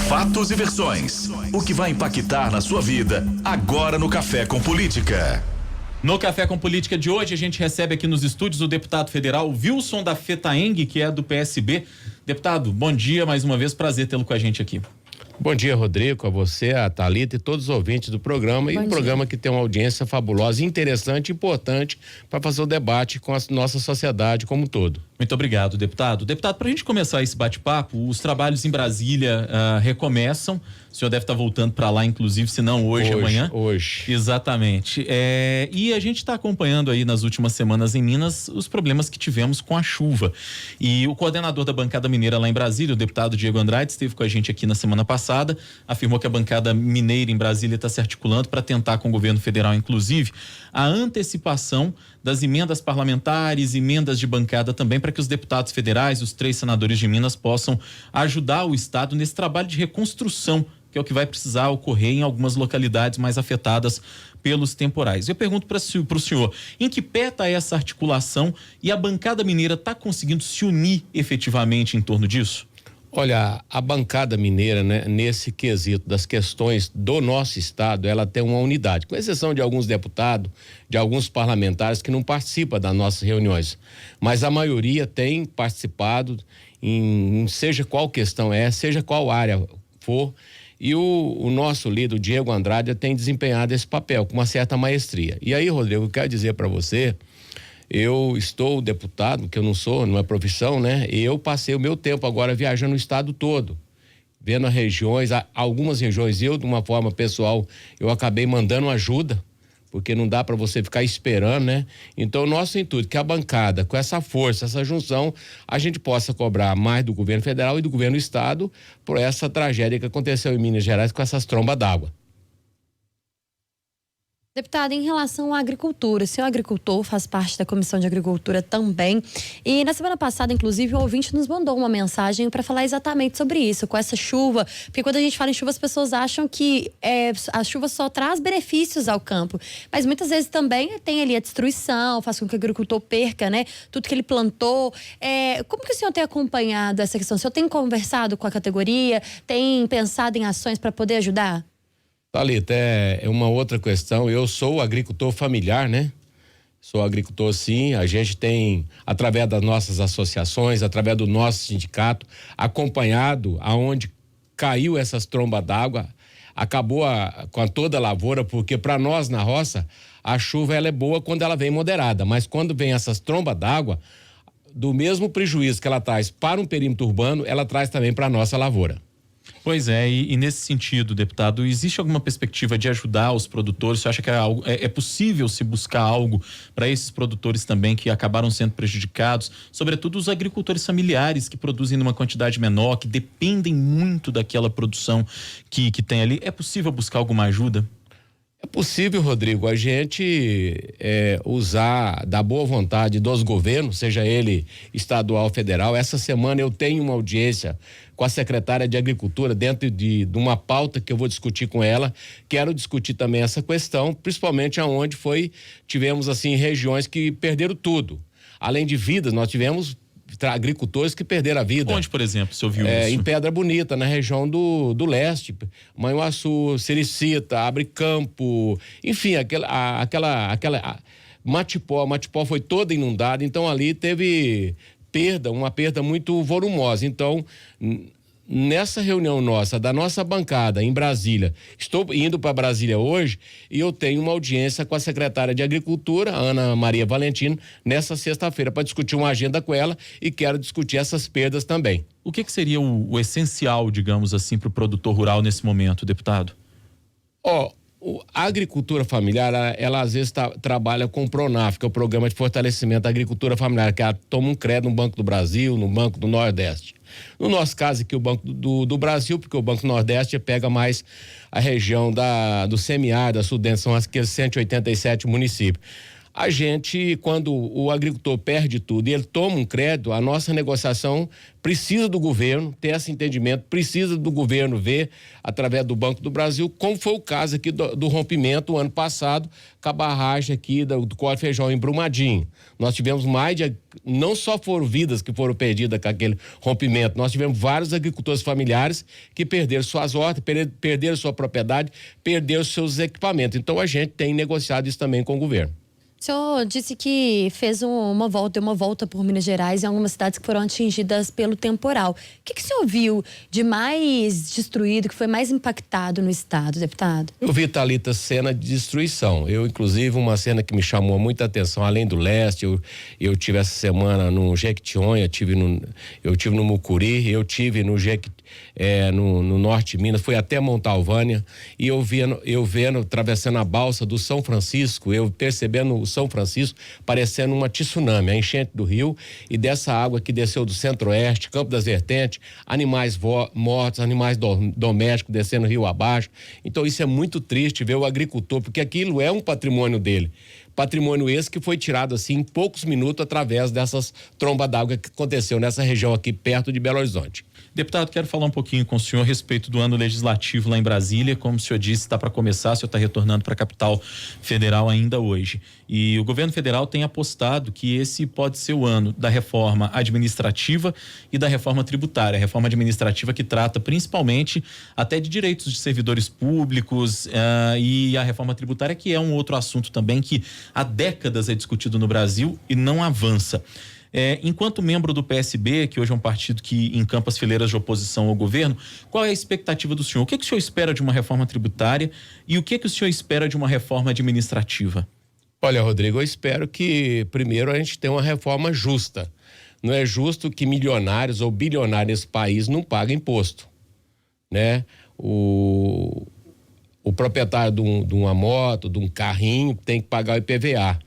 Fatos e versões. O que vai impactar na sua vida agora no Café com Política. No Café com Política de hoje, a gente recebe aqui nos estúdios o deputado federal Wilson da Fetaeng, que é do PSB. Deputado, bom dia, mais uma vez, prazer tê-lo com a gente aqui. Bom dia, Rodrigo, a você, a Thalita e todos os ouvintes do programa. E um programa que tem uma audiência fabulosa, interessante e importante para fazer o debate com a nossa sociedade como um todo. Muito obrigado, deputado. Deputado, para a gente começar esse bate-papo, os trabalhos em Brasília recomeçam. O senhor deve estar voltando para lá, inclusive, se não hoje, amanhã. Hoje. Exatamente. E a gente está acompanhando aí nas últimas semanas em Minas os problemas que tivemos com a chuva. E o coordenador da bancada mineira lá em Brasília, o deputado Diego Andrade, esteve com a gente aqui na semana passada, afirmou que a bancada mineira em Brasília está se articulando para tentar com o governo federal, inclusive, a antecipação das emendas parlamentares, emendas de bancada também, para que os deputados federais, os 3 senadores de Minas, possam ajudar o Estado nesse trabalho de reconstrução, que é o que vai precisar ocorrer em algumas localidades mais afetadas pelos temporais. Eu pergunto para o senhor, em que pé está essa articulação e a bancada mineira está conseguindo se unir efetivamente em torno disso? Olha, a bancada mineira, né, nesse quesito das questões do nosso estado, ela tem uma unidade, com exceção de alguns deputados, de alguns parlamentares que não participam das nossas reuniões, mas a maioria tem participado em seja qual questão seja qual área for, e o nosso líder, o Diego Andrade, tem desempenhado esse papel com uma certa maestria. E aí, Rodrigo, eu quero dizer para você, eu estou deputado, que eu não é profissão, né? E eu passei o meu tempo agora viajando o estado todo, vendo as regiões, algumas regiões eu, de uma forma pessoal, eu acabei mandando ajuda, porque não dá para você ficar esperando, né? Então, o nosso intuito é que a bancada, com essa força, essa junção, a gente possa cobrar mais do governo federal e do governo do estado por essa tragédia que aconteceu em Minas Gerais com essas trombas d'água. Deputado, em relação à agricultura, o senhor é agricultor, faz parte da Comissão de Agricultura também, e na semana passada, inclusive, o ouvinte nos mandou uma mensagem para falar exatamente sobre isso, com essa chuva, porque quando a gente fala em chuva, as pessoas acham que a chuva só traz benefícios ao campo, mas muitas vezes também tem ali a destruição, faz com que o agricultor perca, né, tudo que ele plantou. Como que o senhor tem acompanhado essa questão? O senhor tem conversado com a categoria, tem pensado em ações para poder ajudar? Thalita, é uma outra questão. Eu sou agricultor familiar, né? Sou agricultor, sim. A gente tem, através das nossas associações, através do nosso sindicato, acompanhado aonde caiu essas trombas d'água, acabou com toda a lavoura, porque para nós na roça, a chuva ela é boa quando ela vem moderada, mas quando vem essas trombas d'água, do mesmo prejuízo que ela traz para um perímetro urbano, ela traz também para a nossa lavoura. Pois é, e nesse sentido, deputado, existe alguma perspectiva de ajudar os produtores? Você acha que é possível se buscar algo para esses produtores também que acabaram sendo prejudicados, sobretudo os agricultores familiares que produzem numa quantidade menor, que dependem muito daquela produção que tem ali? É possível buscar alguma ajuda? É possível, Rodrigo, a gente usar da boa vontade dos governos, seja ele estadual ou federal. Essa semana eu tenho uma audiência com a secretária de Agricultura dentro de uma pauta que eu vou discutir com ela. Quero discutir também essa questão, principalmente aonde tivemos assim regiões que perderam tudo. Além de vidas, nós tivemos agricultores que perderam a vida. Onde, por exemplo, você ouviu isso? Em Pedra Bonita, na região do leste, Manhuaçu, Sericita, Abre Campo, enfim, Matipó foi toda inundada, então ali teve uma perda muito volumosa. Então, nessa reunião da nossa bancada em Brasília, estou indo para Brasília hoje e eu tenho uma audiência com a secretária de Agricultura, Ana Maria Valentino, nessa sexta-feira para discutir uma agenda com ela e quero discutir essas perdas também. O que seria o essencial, digamos assim, para o produtor rural nesse momento, deputado? A agricultura familiar, ela às vezes trabalha com o PRONAF, que é o Programa de Fortalecimento da Agricultura Familiar, que ela toma um crédito no Banco do Brasil, no Banco do Nordeste. No nosso caso aqui, o Banco do Brasil, porque o Banco do Nordeste pega mais a região do semiárido, da Sudeste, são aqueles 187 municípios. A gente, quando o agricultor perde tudo e ele toma um crédito, a nossa negociação precisa do governo ter esse entendimento, precisa do governo ver, através do Banco do Brasil, como foi o caso aqui do rompimento o ano passado, com a barragem aqui do Córrego Feijão, em Brumadinho. Nós tivemos não só foram vidas que foram perdidas com aquele rompimento, nós tivemos vários agricultores familiares que perderam suas hortas, perderam sua propriedade, perderam seus equipamentos. Então a gente tem negociado isso também com o governo. O senhor disse que fez deu uma volta por Minas Gerais em algumas cidades que foram atingidas pelo temporal. O que o senhor viu de mais destruído, que foi mais impactado no estado, deputado? Eu vi, Thalita, cena de destruição. Inclusive, uma cena que me chamou muita atenção, além do leste, eu tive essa semana no Jequitinhonha, eu tive no Mucuri, eu tive no norte de Minas, fui até Montalvânia, e eu vendo, atravessando a balsa do São Francisco, eu percebendo o São Francisco parecendo uma tsunami, a enchente do rio, e dessa água que desceu do centro-oeste, Campo das Vertentes, animais mortos, animais domésticos descendo o rio abaixo. Então isso é muito triste ver o agricultor, porque aquilo é um patrimônio dele. Patrimônio esse que foi tirado assim em poucos minutos através dessas trombas d'água que aconteceu nessa região aqui perto de Belo Horizonte. Deputado, quero falar um pouquinho com o senhor a respeito do ano legislativo lá em Brasília. Como o senhor disse, está para começar, o senhor está retornando para a capital federal ainda hoje. E o governo federal tem apostado que esse pode ser o ano da reforma administrativa e da reforma tributária. A reforma administrativa que trata principalmente até de direitos de servidores públicos, e a reforma tributária, que é um outro assunto também que há décadas é discutido no Brasil e não avança. Enquanto membro do PSB, que hoje é um partido que encampa as fileiras de oposição ao governo, qual é a expectativa do senhor? O que o senhor espera de uma reforma tributária e o que o senhor espera de uma reforma administrativa? Olha, Rodrigo, eu espero que primeiro a gente tenha uma reforma justa. Não é justo que milionários ou bilionários nesse país não paguem imposto, né? O proprietário de uma moto, de um carrinho, tem que pagar o IPVA.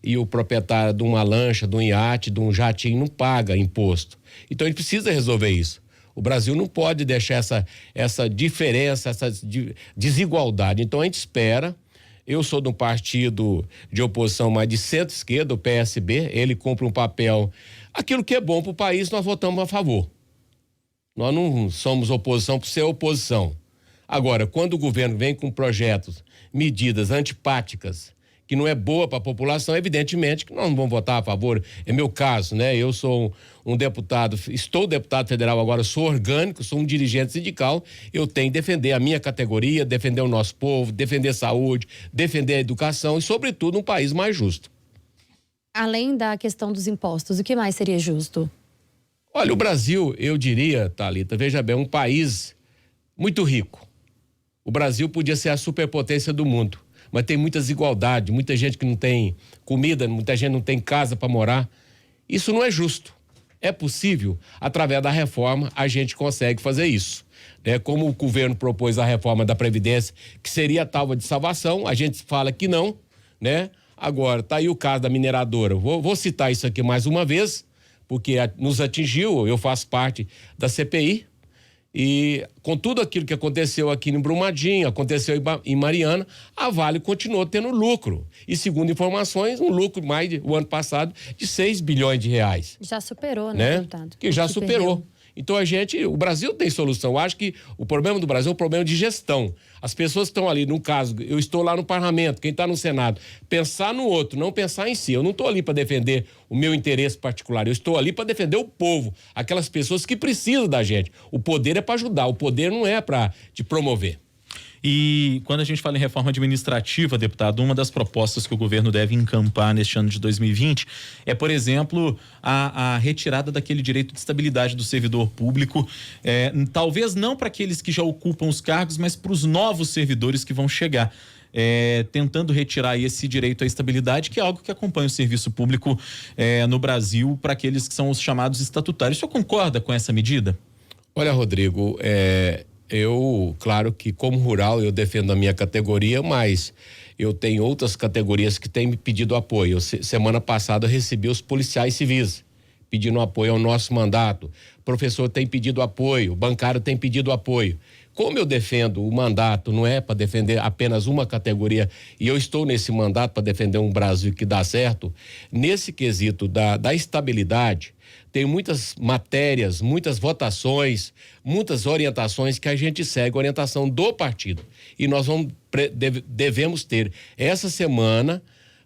E o proprietário de uma lancha, de um iate, de um jatinho não paga imposto. Então a gente precisa resolver isso. O Brasil não pode deixar essa diferença, essa desigualdade. Então a gente espera. Eu sou de um partido de oposição mais de centro-esquerda, o PSB, ele cumpre um papel. Aquilo que é bom para o país, nós votamos a favor. Nós não somos oposição por ser oposição. Agora, quando o governo vem com projetos, medidas antipáticas, que não é boa para a população, evidentemente que nós não vamos votar a favor. É meu caso, né? Eu sou um deputado, estou deputado federal agora, sou orgânico, sou um dirigente sindical, eu tenho que defender a minha categoria, defender o nosso povo, defender a saúde, defender a educação e, sobretudo, um país mais justo. Além da questão dos impostos, o que mais seria justo? Olha, o Brasil, eu diria, Thalita, veja bem, um país muito rico. O Brasil podia ser a superpotência do mundo, mas tem muita desigualdade, muita gente que não tem comida, muita gente não tem casa para morar. Isso não é justo. É possível, através da reforma, a gente consegue fazer isso. Né? Como o governo propôs a reforma da Previdência, que seria a tábua de salvação, a gente fala que não, né? Agora, tá aí o caso da mineradora. Vou citar isso aqui mais uma vez, porque nos atingiu, eu faço parte da CPI, e com tudo aquilo que aconteceu aqui em Brumadinho, aconteceu em Mariana, a Vale continuou tendo lucro. E segundo informações, um lucro o ano passado de 6 bilhões de reais. Já superou, né, deputado? Que já superou. Então o Brasil tem solução. Eu acho que o problema do Brasil é um problema de gestão. As pessoas que estão ali, no caso, eu estou lá no parlamento, quem está no Senado, pensar no outro, não pensar em si. Eu não estou ali para defender o meu interesse particular, eu estou ali para defender o povo, aquelas pessoas que precisam da gente. O poder é para ajudar, o poder não é para te promover. E quando a gente fala em reforma administrativa, deputado, uma das propostas que o governo deve encampar neste ano de 2020 é, por exemplo, a retirada daquele direito de estabilidade do servidor público, talvez não para aqueles que já ocupam os cargos, mas para os novos servidores que vão chegar. Tentando retirar esse direito à estabilidade, que é algo que acompanha o serviço público no Brasil, para aqueles que são os chamados estatutários. O senhor concorda com essa medida? Olha, Rodrigo, eu, claro que como rural eu defendo a minha categoria, mas eu tenho outras categorias que têm me pedido apoio. Semana passada eu recebi os policiais civis pedindo apoio ao nosso mandato. O professor tem pedido apoio, o bancário tem pedido apoio. Como eu defendo o mandato, não é para defender apenas uma categoria, e eu estou nesse mandato para defender um Brasil que dá certo, nesse quesito da estabilidade, tem muitas matérias, muitas votações, muitas orientações que a gente segue, orientação do partido. E nós devemos ter essa semana,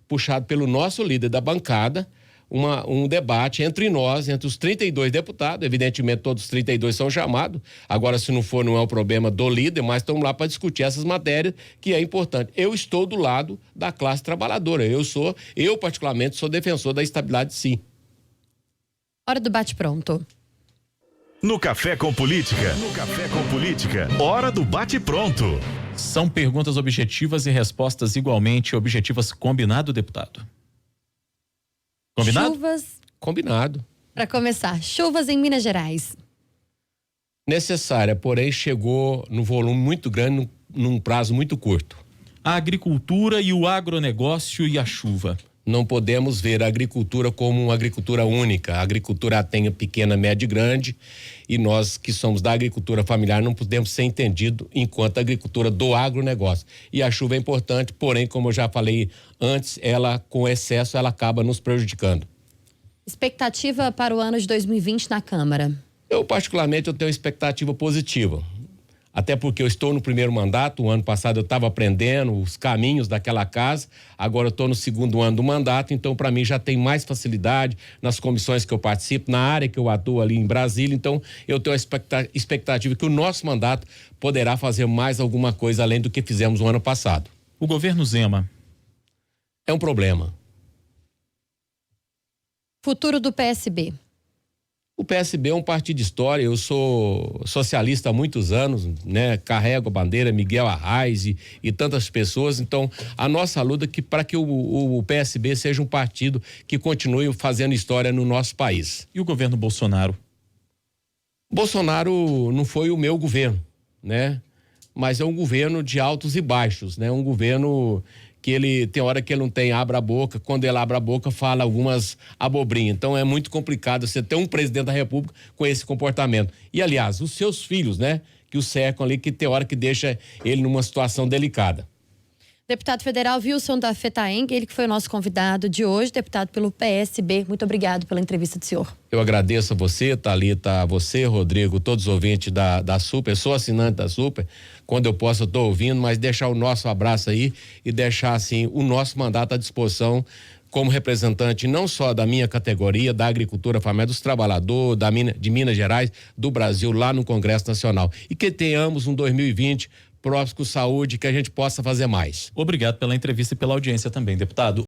puxado pelo nosso líder da bancada, um debate entre nós, entre os 32 deputados, evidentemente todos os 32 são chamados, agora se não for não é o problema do líder, mas estamos lá para discutir essas matérias que é importante. Eu estou do lado da classe trabalhadora, eu particularmente sou defensor da estabilidade, sim. Hora do bate-pronto. No Café com Política. Hora do bate-pronto. São perguntas objetivas e respostas igualmente objetivas. Combinado, deputado? Combinado? Chuvas. Combinado. Para começar, chuvas em Minas Gerais. Necessária, porém chegou num volume muito grande, num prazo muito curto. A agricultura e o agronegócio e a chuva. Não podemos ver a agricultura como uma agricultura única. A agricultura tem pequena, média e grande, e nós que somos da agricultura familiar não podemos ser entendidos enquanto agricultura do agronegócio. E a chuva é importante, porém, como eu já falei antes, ela com excesso ela acaba nos prejudicando. Expectativa para o ano de 2020 na Câmara? Eu particularmente tenho uma expectativa positiva. Até porque eu estou no primeiro mandato, o ano passado eu estava aprendendo os caminhos daquela casa, agora eu estou no segundo ano do mandato, então para mim já tem mais facilidade nas comissões que eu participo, na área que eu atuo ali em Brasília, então eu tenho a expectativa que o nosso mandato poderá fazer mais alguma coisa além do que fizemos no ano passado. O governo Zema. É um problema. Futuro do PSB? O PSB é um partido de história, eu sou socialista há muitos anos, né? Carrego a bandeira Miguel Arraes e tantas pessoas, então a nossa luta é para que o PSB seja um partido que continue fazendo história no nosso país. E o governo Bolsonaro? Bolsonaro não foi o meu governo, né? Mas é um governo de altos e baixos, né? Um governo que ele tem hora que ele não tem, abre a boca, quando ele abre a boca fala algumas abobrinhas, então é muito complicado você ter um presidente da República com esse comportamento. E aliás, os seus filhos, né, que o cercam ali, que tem hora que deixa ele numa situação delicada. Deputado federal Wilson da Fetaeng, ele que foi o nosso convidado de hoje, deputado pelo PSB. Muito obrigado pela entrevista do senhor. Eu agradeço a você, Thalita, a você, Rodrigo, todos os ouvintes da Super, sou assinante da Super, quando eu posso eu estou ouvindo, mas deixar o nosso abraço aí e deixar assim o nosso mandato à disposição como representante não só da minha categoria, da agricultura familiar, dos trabalhadores, de Minas Gerais, do Brasil, lá no Congresso Nacional. E que tenhamos um 2020 próximo com saúde, que a gente possa fazer mais. Obrigado pela entrevista e pela audiência também, deputado.